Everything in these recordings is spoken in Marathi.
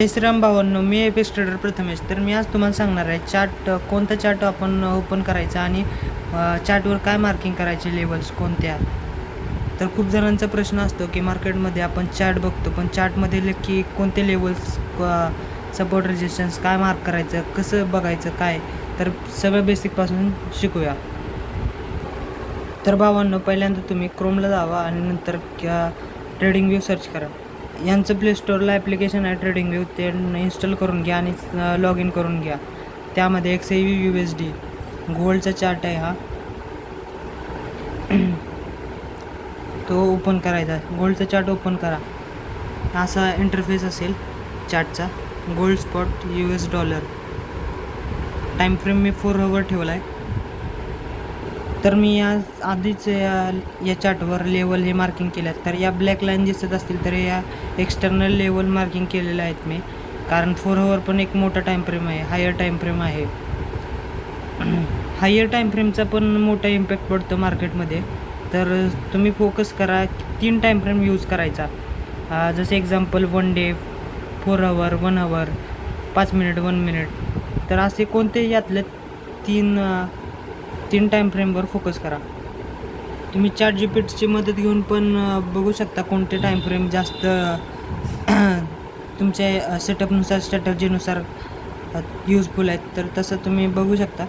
जय श्रीराम भावांनो, मी एपेक्स ट्रेडर प्रथमेश. तर मी आज तुम्हाला सांगणार आहे चार्ट, कोणता चार्ट आपण ओपन करायचा आणि चार्टवर काय मार्किंग करायचे, लेवल्स कोणत्या. तर खूप जणांचा प्रश्न असतो की मार्केटमध्ये आपण चार्ट बघतो, पण चार्टमध्ये नक्की कोणते लेवल्स, सपोर्ट, रेजिस्टन्स काय मार्क करायचं, कसं बघायचं काय. तर सगळं बेसिकपासून शिकूया. तर भावांनो, पहिल्यांदा तुम्ही क्रोमला जावा आणि नंतर ट्रेडिंग व्ह्यू सर्च करा. यांचं प्ले स्टोअरला ॲप्लिकेशन आहे ट्रेडिंग व्ह्यू, ते इन्स्टॉल करून घ्या आणि लॉग इन करून घ्या. त्यामध्ये XAUUSD गोल्डचा चार्ट आहे हा, तो ओपन करायचा. गोल्डचा चार्ट ओपन करा. असा इंटरफेस असेल चार्टचा. Gold spot $. टाईम फ्रेम मी 4 आवर ठेवला आहे. तर मी या आधीच या चार्टवर लेवल हे मार्किंग केलं आहे. तर या ब्लॅक लाईन दिसत असतील तर या एक्सटर्नल लेवल मार्किंग केलेलं आहेत मी, कारण 4 आवर पण एक मोठा टाईम फ्रेम आहे, हायर टाईम फ्रेम आहे. हायर टाईम फ्रेमचा पण मोठा इम्पॅक्ट पडतो मार्केटमध्ये. तर तुम्ही फोकस करा 3 टाईम फ्रेम यूज करायचा. जसे एक्झाम्पल 1 डे, 4 आवर, 1 आवर, 5 मिनिट, 1 मिनिट. तर असे कोणते यातले तीन टाईम फ्रेमवर फोकस करा. तुम्ही ChatGPTची मदत घेऊन पण बघू शकता कोणते टाईम फ्रेम जास्त तुमच्या सेटअपनुसार, स्ट्रॅटर्जीनुसार यूजफुल आहेत. तर तसं तुम्ही बघू शकता.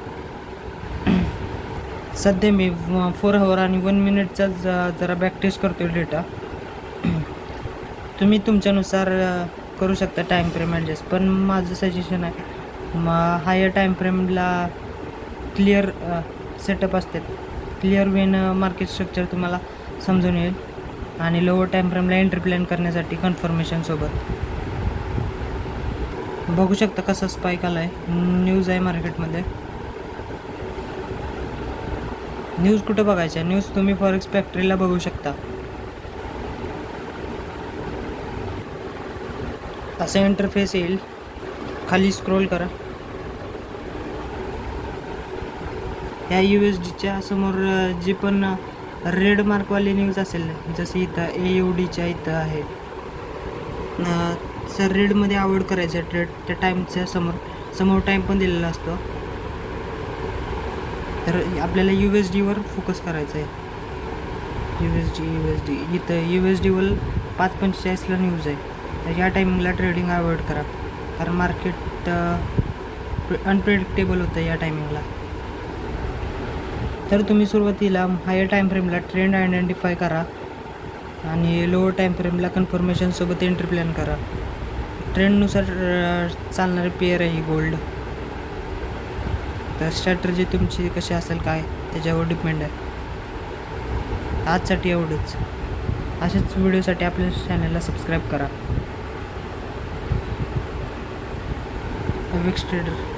सध्या मी 4 आवर आणि 1 मिनिटचा जरा बॅक टेस्ट करतो डेटा. तुम्ही तुमच्यानुसार करू शकता टाईम फ्रेम ॲडजस्ट, पण माझं सजेशन आहे हायर टाईम फ्रेमला क्लिअर सेटअप असतात. क्लिअर वेनं मार्केट स्ट्रक्चर तुम्हाला समजून येईल, आणि लोअर टाईम फ्रेमला एंट्री प्लॅन करण्यासाठी कन्फर्मेशनसोबत बघू शकता कसा स्पाईक आला आहे. न्यूज आहे मार्केटमध्ये. न्यूज कुठं बघायचं आहे? न्यूज तुम्ही फॉरेक्स फॅक्टरीला बघू शकता. असा इंटरफेस येईल. खाली स्क्रोल करा. ह्या USDच्या समोर जी पण रेड मार्कवाली न्यूज असेल, जसं इथं AUDच्या इथं आहे, सर रेडमध्ये आवड करायचं ट्रेड. त्या टाईमच्या समोर टाईम पण दिलेला असतो. तर आपल्याला USDवर फोकस करायचं आहे. USD इथं USDवर 5:45ला न्यूज आहे. तर या टायमिंगला ट्रेडिंग अवॉइड करा, कारण मार्केट अनप्रेडिक्टेबल होतं या टायमिंगला. तर तुम्ही सुरुवातीला हायर टाईम फ्रेमला ट्रेंड आयडेंटिफाय करा आणि लोअर टाईम फ्रेमला कन्फर्मेशनसोबत एंट्री प्लॅन करा. ट्रेंडनुसार चालणारे पेअर आहे गोल्ड. तर स्ट्रॅटर्जी तुमची कशी असेल काय त्याच्यावर डिपेंड आहे. आजसाठी एवढंच. अशाच व्हिडिओसाठी आपल्या चॅनलला सबस्क्राईब करा. Apex trader.